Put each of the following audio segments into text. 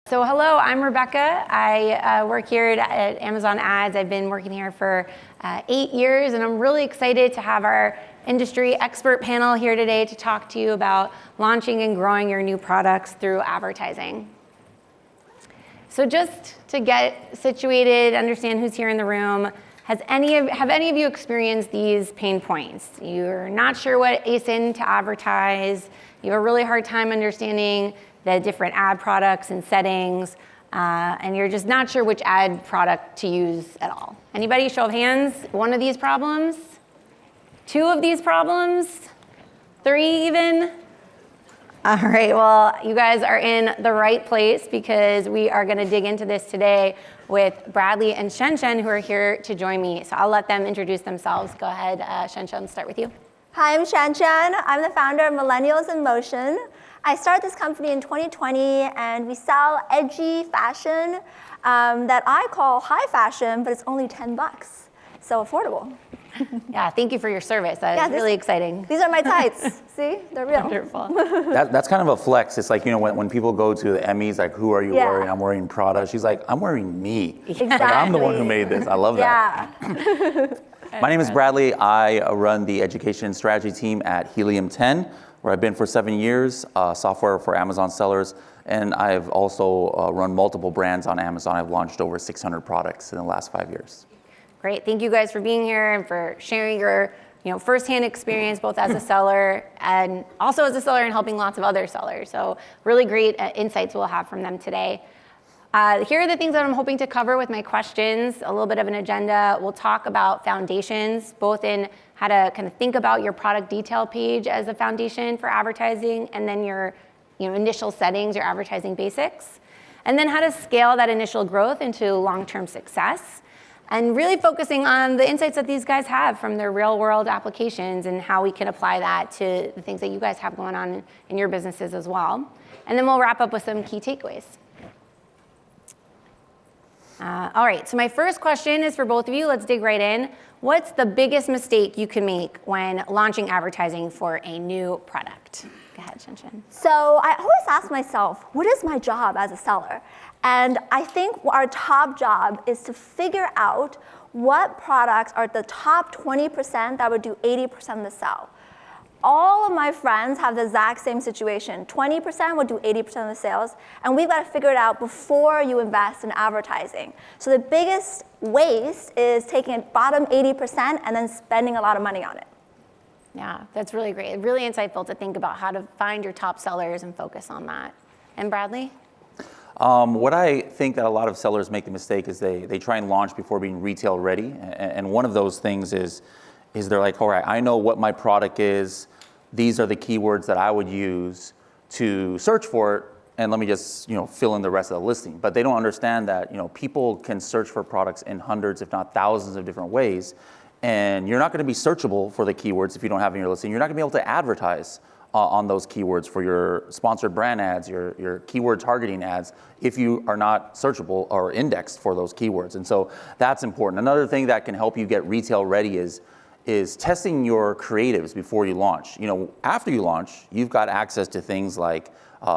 So hello, I'm Rebecca. I work here at Amazon Ads. I've been working here for 8 years, and I'm really excited to have our industry expert panel here today to talk to you about launching and growing your new products through advertising. So just to get situated, understand who's here in the room, have any of you experienced these pain points? You're not sure what ASIN to advertise, you have a really hard time understanding the different ad products and settings, and you're just not sure which ad product to use at all. Anybody, show of hands, one of these problems? Two of these problems? Three even? All right, well, you guys are in the right place because we are gonna dig into this today with Bradley and Shen, who are here to join me. So I'll let them introduce themselves. Go ahead, Shen, start with you. Hi, I'm Shen. I'm the founder of Millennials in Motion. I started this company in 2020, and we sell edgy fashion that I call high fashion, but it's only $10, so affordable. Yeah, thank you for your service. That's really exciting. These are my tights. See, they're real. Wonderful. That's kind of a flex. It's like, you know, when people go to the Emmys, like, who are you wearing? I'm wearing Prada. She's like, I'm wearing me. Exactly. Like, I'm the one who made this. I love that. Yeah. My name is Bradley. I run the education strategy team at Helium 10, where I've been for 7 years, software for Amazon sellers. And I've also run multiple brands on Amazon. I've launched over 600 products in the last 5 years. Great, thank you guys for being here and for sharing your firsthand experience, both as a seller and also as a seller and helping lots of other sellers. So really great insights we'll have from them today. Here are the things that I'm hoping to cover with my questions, a little bit of an agenda. We'll talk about foundations, both in how to kind of think about your product detail page as a foundation for advertising, and then your initial settings, your advertising basics, and then how to scale that initial growth into long-term success, and really focusing on the insights that these guys have from their real-world applications and how we can apply that to the things that you guys have going on in your businesses as well. And then we'll wrap up with some key takeaways. All right, so my first question is for both of you. Let's dig right in. What's the biggest mistake you can make when launching advertising for a new product? Go ahead, Shen. So I always ask myself, what is my job as a seller? And I think our top job is to figure out what products are the top 20% that would do 80% of the sell. All of my friends have the exact same situation. 20% would do 80% of the sales, and we've got to figure it out before you invest in advertising. So the biggest waste is taking a bottom 80% and then spending a lot of money on it. Yeah, that's really great. Really insightful to think about how to find your top sellers and focus on that. And Bradley? What I think that a lot of sellers make the mistake is they try and launch before being retail ready. And one of those things is they're like, all right, I know what my product is. These are the keywords that I would use to search for it, and let me just fill in the rest of the listing. But they don't understand that people can search for products in hundreds, if not thousands, of different ways, and you're not going to be searchable for the keywords if you don't have in your listing. You're not going to be able to advertise on those keywords for your sponsored brand ads, your keyword targeting ads, if you are not searchable or indexed for those keywords. And so that's important. Another thing that can help you get retail ready is testing your creatives before you launch. After you launch, you've got access to things like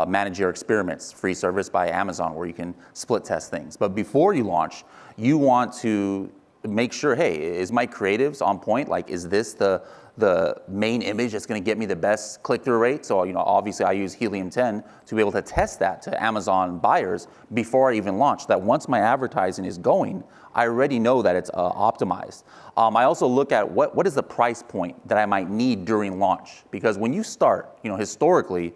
Manage Your Experiments, free service by Amazon, where you can split test things. But before you launch, you want to make sure, hey, is my creatives on point? Like, is this the main image that's going to get me the best click-through rate? So, obviously I use Helium 10 to be able to test that to Amazon buyers before I even launch, that once my advertising is going, I already know that it's optimized. I also look at what is the price point that I might need during launch, because when you start, historically,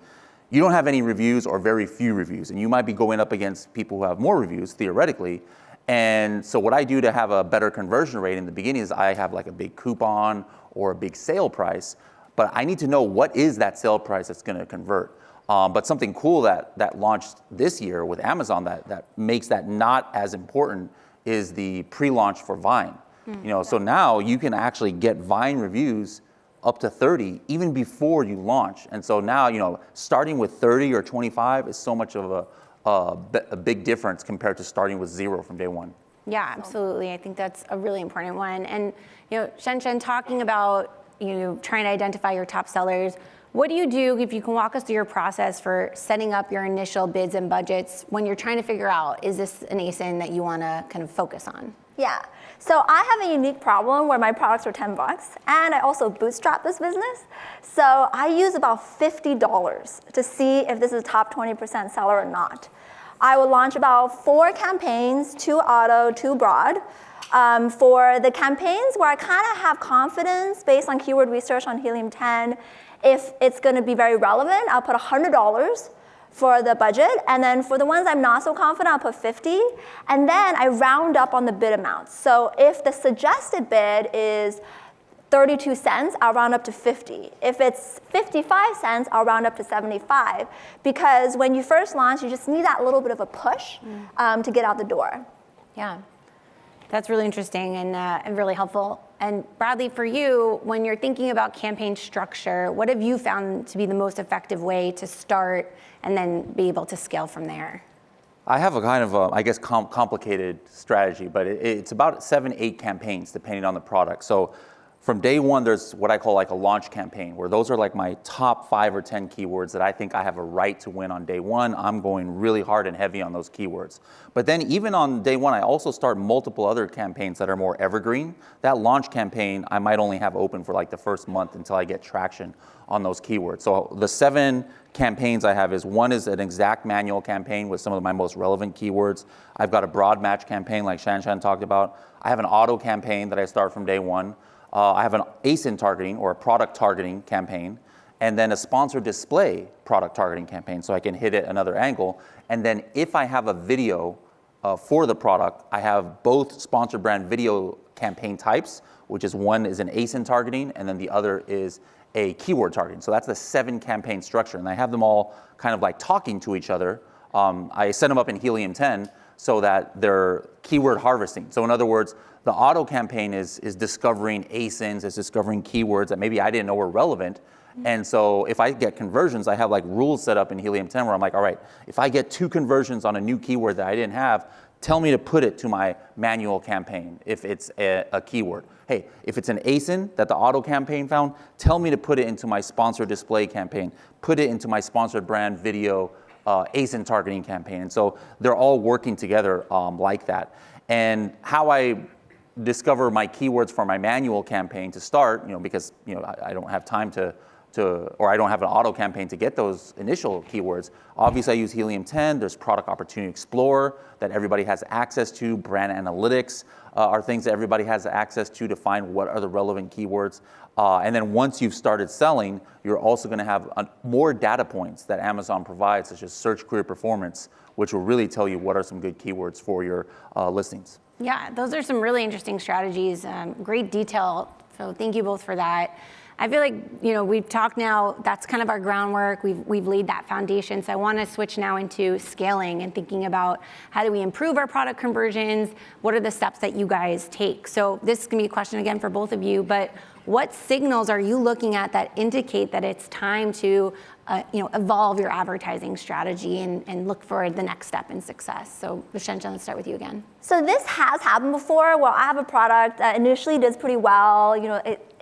you don't have any reviews or very few reviews, and you might be going up against people who have more reviews, theoretically. And so what I do to have a better conversion rate in the beginning is I have like a big coupon or a big sale price, but I need to know what is that sale price that's going to convert. But something cool that launched this year with Amazon that makes that not as important is the pre-launch for Vine. So now you can actually get Vine reviews up to 30 even before you launch. And so now, starting with 30 or 25 is so much of a big difference compared to starting with 0 from day one. Yeah, absolutely. I think that's a really important one. And Shen, talking about trying to identify your top sellers, What do you do, if you can walk us through your process for setting up your initial bids and budgets when you're trying to figure out, is this an ASIN that you want to kind of focus on? Yeah. So I have a unique problem where my products are $10, and I also bootstrap this business. So I use about $50 to see if this is a top 20% seller or not. I will launch about 4 campaigns, 2 auto, 2 broad. For the campaigns where I kind of have confidence based on keyword research on Helium-10, if it's going to be very relevant, I'll put $100 for the budget. And then for the ones I'm not so confident, I'll put 50. And then I round up on the bid amounts. So if the suggested bid is 32 cents, I'll round up to 50. If it's 55 cents, I'll round up to 75. Because when you first launch, you just need that little bit of a push to get out the door. Yeah. That's really interesting and really helpful. And Bradley, for you, when you're thinking about campaign structure, what have you found to be the most effective way to start and then be able to scale from there? I have a kind of, I guess, complicated strategy, but it's about 7, 8 campaigns depending on the product. So from day one, there's what I call like a launch campaign, where those are like my top 5 or 10 keywords that I think I have a right to win on day one. I'm going really hard and heavy on those keywords. But then even on day one, I also start multiple other campaigns that are more evergreen. That launch campaign, I might only have open for like the first month until I get traction on those keywords. So the 7 campaigns I have is, one is an exact manual campaign with some of my most relevant keywords. I've got a broad match campaign like Shan talked about. I have an auto campaign that I start from day one. I have an ASIN targeting or a product targeting campaign, and then a sponsored display product targeting campaign, so I can hit it another angle. And then if I have a video for the product, I have both sponsored brand video campaign types, which is one is an ASIN targeting, and then the other is a keyword targeting. So that's the 7 campaign structure, and I have them all kind of like talking to each other. I set them up in Helium-10 so that they're keyword harvesting. So in other words, the auto campaign is discovering ASINs, is discovering keywords that maybe I didn't know were relevant. And so if I get conversions, I have like rules set up in Helium-10 where I'm like, all right, if I get 2 conversions on a new keyword that I didn't have, tell me to put it to my manual campaign if it's a keyword. Hey, if it's an ASIN that the auto campaign found, tell me to put it into my sponsored display campaign, put it into my sponsored brand video ASIN targeting campaign. And so they're all working together like that. And how I discover my keywords for my manual campaign to start, because I don't have time or I don't have an auto campaign to get those initial keywords. Obviously, I use Helium-10. There's Product Opportunity Explorer that everybody has access to. Brand Analytics are things that everybody has access to find what are the relevant keywords. And then once you've started selling, you're also going to have more data points that Amazon provides, such as search query performance, which will really tell you what are some good keywords for your listings. Yeah, those are some really interesting strategies, great detail. So thank you both for that. I feel like, we've talked now, that's kind of our groundwork. We've laid that foundation. So I want to switch now into scaling and thinking about how do we improve our product conversions? What are the steps that you guys take? So this is going to be a question again for both of you, but what signals are you looking at that indicate that it's time to evolve your advertising strategy and look for the next step in success? So Vishencha, let's start with you again. So this has happened before. Well, I have a product that initially does pretty well.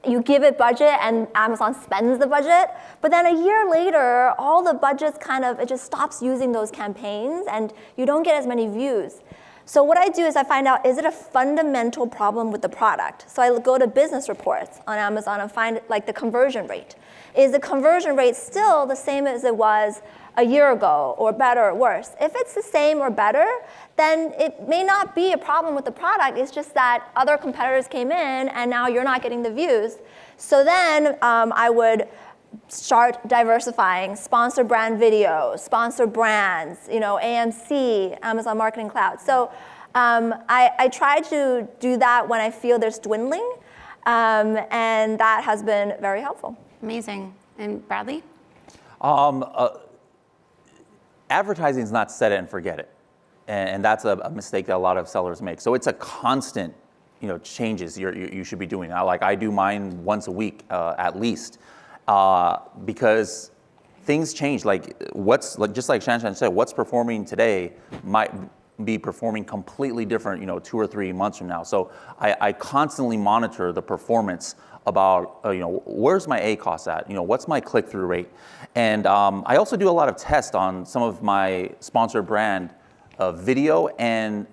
You give it budget and Amazon spends the budget, but then a year later, all the budgets it just stops using those campaigns and you don't get as many views. So what I do is I find out, is it a fundamental problem with the product? So I go to business reports on Amazon and find like the conversion rate. Is the conversion rate still the same as it was a year ago, or better or worse? If it's the same or better, then it may not be a problem with the product. It's just that other competitors came in and now you're not getting the views. So then I would start diversifying, sponsor brand videos, sponsor brands, AMC, Amazon Marketing Cloud. So I try to do that when I feel there's dwindling, and that has been very helpful. Amazing. And Bradley? Advertising is not set it and forget it. And that's a mistake that a lot of sellers make. So it's a constant, changes you should be doing. I do mine once a week at least. Because things change. Just like Shan said, what's performing today be performing completely different, 2 or 3 months from now. So I constantly monitor the performance about, where's my ACoS at? What's my click-through rate? And I also do a lot of tests on some of my sponsored brand video and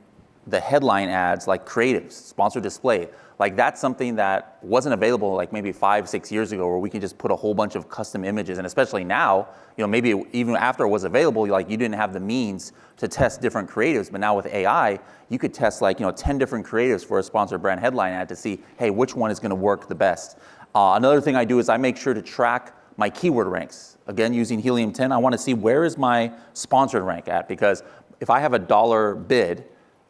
the headline ads, like creatives, sponsored display. Like that's something that wasn't available like maybe 5-6 years ago, where we can just put a whole bunch of custom images. And especially now, maybe even after it was available, like you didn't have the means to test different creatives. But now with AI, you could test like 10 different creatives for a sponsored brand headline ad to see, hey, which one is going to work the best. Another thing I do is I make sure to track my keyword ranks. Again, using Helium 10, I want to see where is my sponsored rank at, because if I have a dollar bid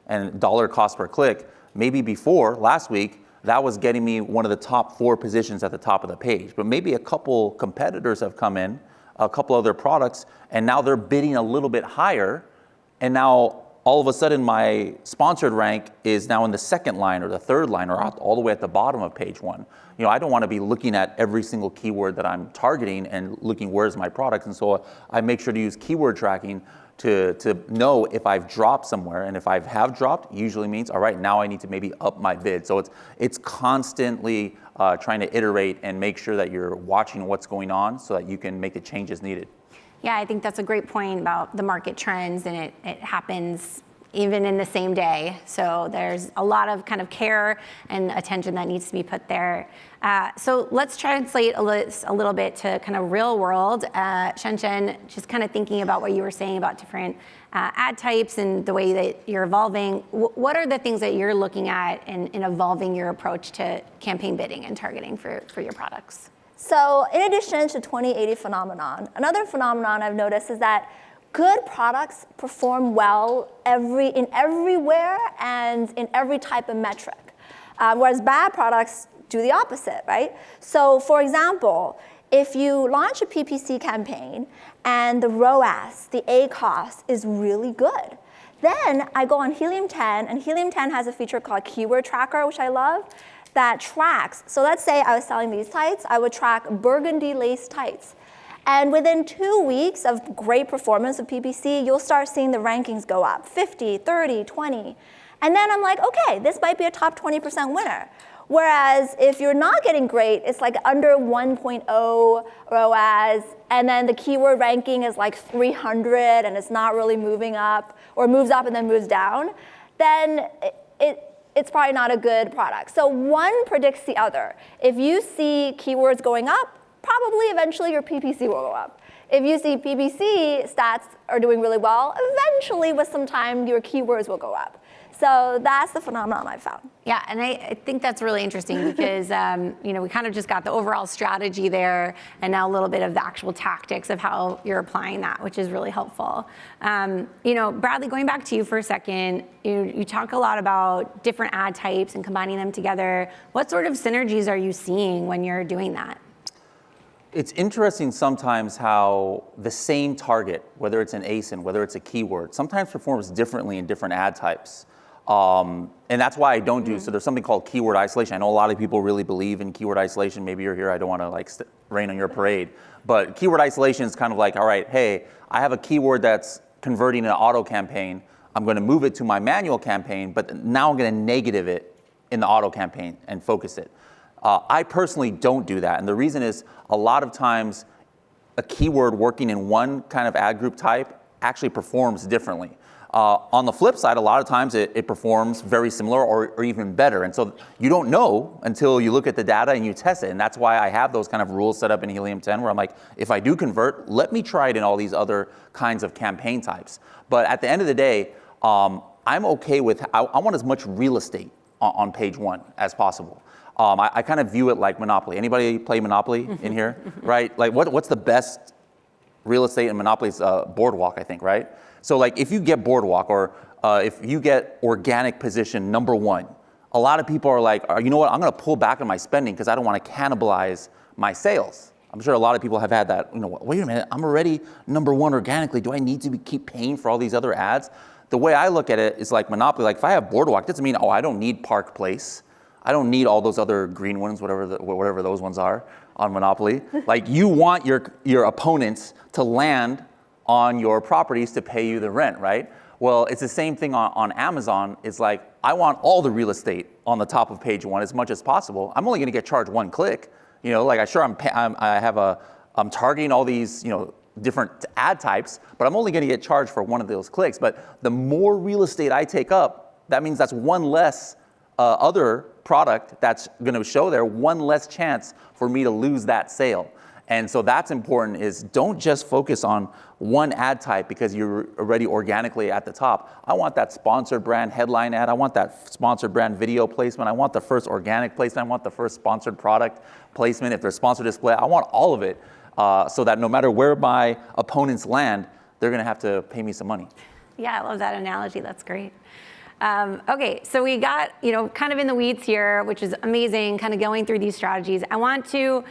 and dollar cost per click, maybe before, last week, that was getting me one of the top 4 positions at the top of the page. But maybe a couple competitors have come in, a couple other products, and now they're bidding a little bit higher. And now all of a sudden my sponsored rank is now in the second line or the third line or all the way at the bottom of page 1. I don't want to be looking at every single keyword that I'm targeting and looking where's my product. And so I make sure to use keyword tracking to know if I've dropped somewhere. And if I have dropped, usually means, all right, now I need to maybe up my bid. So it's constantly trying to iterate and make sure that you're watching what's going on so that you can make the changes needed. Yeah, I think that's a great point about the market trends, and it happens even in the same day. So there's a lot of kind of care and attention that needs to be put there. So let's translate a little bit to kind of real world. Shen, just kind of thinking about what you were saying about different ad types and the way that you're evolving. What are the things that you're looking at in evolving your approach to campaign bidding and targeting for your products? So in addition to 20/80 phenomenon, another phenomenon I've noticed is that good products perform well everywhere and in every type of metric, whereas bad products do the opposite, right? So for example, if you launch a PPC campaign and the ROAS, the ACoS, is really good, then I go on Helium 10, and Helium 10 has a feature called Keyword Tracker, which I love, that tracks. So let's say I was selling these tights, I would track burgundy lace tights. And within 2 weeks of great performance of PPC, you'll start seeing the rankings go up, 50, 30, 20. And then I'm like, okay, this might be a top 20% winner. Whereas if you're not getting great, it's like under 1.0 ROAS, and then the keyword ranking is like 300 and it's not really moving up, or moves up and then moves down, then it's probably not a good product. So one predicts the other. If you see keywords going up, probably eventually your PPC will go up. If you see PPC stats are doing really well, eventually with some time your keywords will go up. So that's the phenomenon I found. Yeah, and I think that's really interesting because we kind of just got the overall strategy there, and now a little bit of the actual tactics of how you're applying that, which is really helpful. Bradley, going back to you for a second, you talk a lot about different ad types and combining them together. What sort of synergies are you seeing when you're doing that? It's interesting sometimes how the same target, whether it's an ASIN, whether it's a keyword, sometimes performs differently in different ad types. And that's why I don't do, so there's something called keyword isolation. I know a lot of people really believe in keyword isolation. Maybe you're here, I don't want to rain on your parade. But keyword isolation is kind of like, all right, hey, I have a keyword that's converting an auto campaign. I'm going to move it to my manual campaign, but now I'm going to negative it in the auto campaign and focus it. I personally don't do that. And the reason is a lot of times a keyword working in one kind of ad group type actually performs differently. On the flip side, a lot of times it performs very similar or even better. And so you don't know until you look at the data and you test it. And that's why I have those kind of rules set up in Helium 10 where I'm like, if I do convert, let me try it in all these other kinds of campaign types. But at the end of the day, I'm okay with, I want as much real estate on page 1 as possible. I kind of view it like Monopoly. Anybody play Monopoly in here, right? Like what's the best real estate in Monopoly? Is Boardwalk, I think, right? So like if you get Boardwalk or if you get organic position number 1, a lot of people are like, you know what, I'm going to pull back on my spending because I don't want to cannibalize my sales. I'm sure a lot of people have had that, wait a minute, I'm already number 1 organically. Do I need to keep paying for all these other ads? The way I look at it is like Monopoly. Like if I have Boardwalk, it doesn't mean, I don't need Park Place. I don't need all those other green ones, whatever those ones are on Monopoly. Like you want your opponents to land on your properties to pay you the rent, right? Well, it's the same thing on Amazon. It's like, I want all the real estate on the top of page one as much as possible. I'm only going to get charged one click. You know, like I'm targeting all these, you know, different ad types, but I'm only going to get charged for one of those clicks. But the more real estate I take up, that means that's one less other product that's going to show there, one less chance for me to lose that sale. And so that's important, is don't just focus on one ad type because you're already organically at the top. I want that sponsored brand headline ad. I want that sponsored brand video placement. I want the first organic placement. I want the first sponsored product placement. If there's sponsored display, I want all of it so that no matter where my opponents land, they're going to have to pay me some money. Yeah, I love that analogy. That's great. Okay, so we got, you know, kind of in the weeds here, which is amazing, kind of going through these strategies. I want to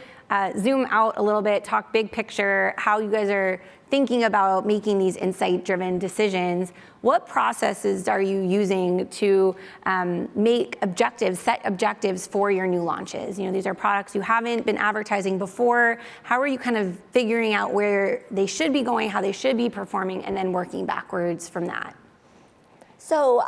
zoom out a little bit, talk big picture, how you guys are thinking about making these insight-driven decisions. What processes are you using to set objectives for your new launches? You know, these are products you haven't been advertising before. How are you kind of figuring out where they should be going, how they should be performing, and then working backwards from that? So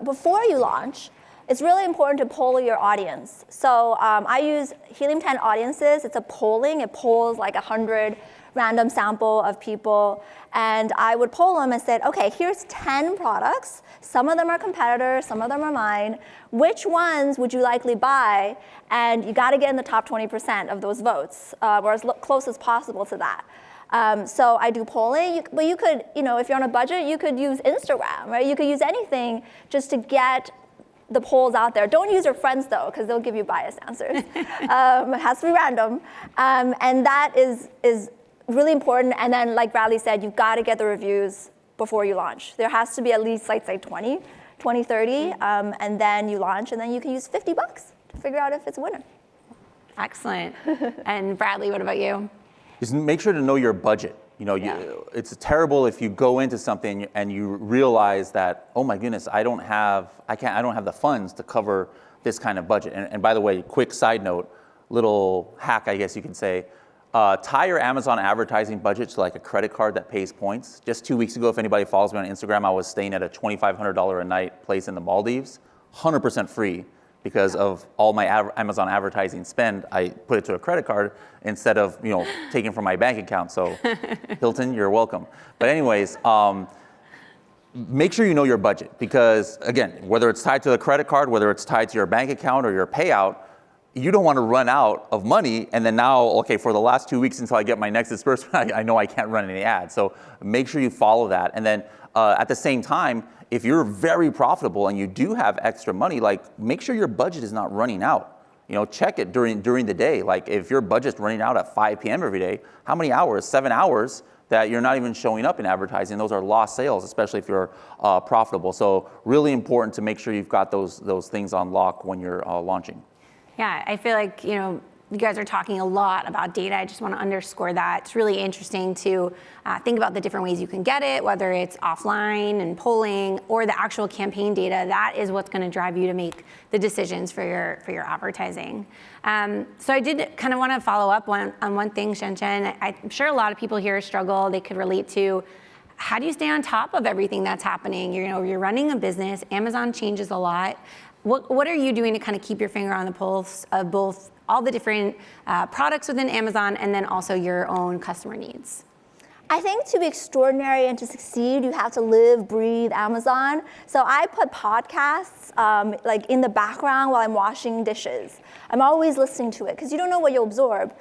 before you launch, it's really important to poll your audience. So I use Helium 10 Audiences. It's a polling. It polls like 100 random sample of people. And I would poll them and said, okay, here's 10 products. Some of them are competitors, some of them are mine. Which ones would you likely buy? And you got to get in the top 20% of those votes, or as close as possible to that. So I do polling, but you could, you know, if you're on a budget, you could use Instagram, right? You could use anything just to get the polls out there. Don't use your friends though, because they'll give you biased answers. It has to be random. And that is really important. And then like Bradley said, you've got to get the reviews before you launch. There has to be at least like say 20, 30, and then you launch, and then you can use $50 to figure out if it's a winner. Excellent. And Bradley, what about you? Just make sure to know your budget. You know, it's terrible if you go into something and you realize that, oh my goodness, I don't have the funds to cover this kind of budget. And by the way, quick side note, little hack, I guess you can say, tie your Amazon advertising budget to like a credit card that pays points. Just 2 weeks ago, if anybody follows me on Instagram, I was staying at a $2,500 a night place in the Maldives, 100% free. Because of all my Amazon advertising spend, I put it to a credit card instead of, you know, taking from my bank account. So Hilton, you're welcome. But anyways, make sure you know your budget, because again, whether it's tied to the credit card, whether it's tied to your bank account or your payout, you don't want to run out of money. And then now, okay, for the last 2 weeks until I get my next disbursement, I know I can't run any ads. So make sure you follow that. And then at the same time, if you're very profitable and you do have extra money, like make sure your budget is not running out. You know, check it during the day. Like if your budget's running out at 5 p.m. every day, how many hours? 7 hours that you're not even showing up in advertising. Those are lost sales, especially if you're profitable. So really important to make sure you've got those things on lock when you're launching. Yeah, I feel like, you know, you guys are talking a lot about data. I just want to underscore that. It's really interesting to think about the different ways you can get it, whether it's offline and polling or the actual campaign data. That is what's going to drive you to make the decisions for your advertising. So I did kind of want to follow up on one thing, Shen. I'm sure a lot of people here struggle. They could relate to, how do you stay on top of everything that's happening? You're running a business. Amazon changes a lot. What are you doing to kind of keep your finger on the pulse of both all the different products within Amazon and then also your own customer needs? I think to be extraordinary and to succeed, you have to live, breathe Amazon. So I put podcasts like in the background while I'm washing dishes. I'm always listening to it because you don't know what you'll absorb.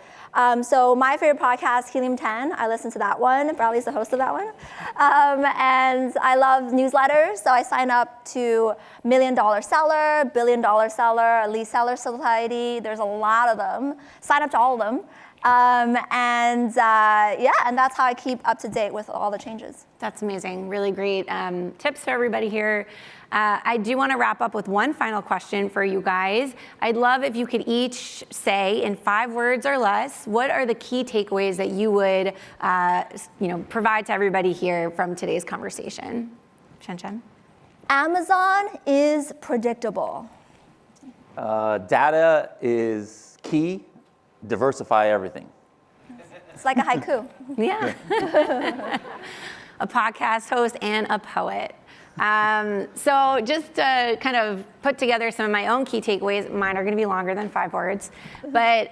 So my favorite podcast, Helium 10, I listen to that one. Bradley's the host of that one. And I love newsletters, so I sign up to $1 Million Seller, $1 Billion Seller, Elite Seller Society. There's a lot of them. Sign up to all of them. And that's how I keep up to date with all the changes. That's amazing. Really great tips for everybody here. I do want to wrap up with one final question for you guys. I'd love if you could each say in 5 words or less, what are the key takeaways that you would provide to everybody here from today's conversation? Shen? Amazon is predictable. Data is key. Diversify everything. It's like a haiku. Yeah. A podcast host and a poet. So just to kind of put together some of my own key takeaways, mine are going to be longer than 5 words, but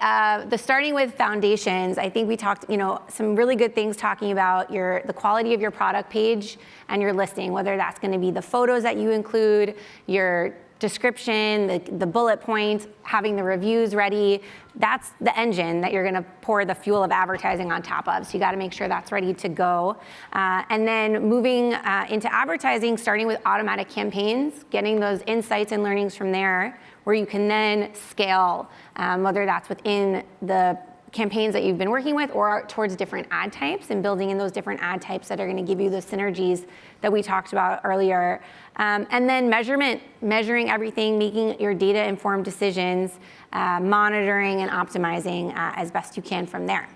the starting with foundations, I think we talked, some really good things talking about the quality of your product page and your listing, whether that's going to be the photos that you include, your description, the bullet points, having the reviews ready. That's the engine that you're gonna pour the fuel of advertising on top of. So you gotta make sure that's ready to go. And then moving into advertising, starting with automatic campaigns, getting those insights and learnings from there, where you can then scale, whether that's within the campaigns that you've been working with or towards different ad types, and building in those different ad types that are going to give you the synergies that we talked about earlier. And then measuring everything, making your data informed decisions, monitoring and optimizing as best you can from there.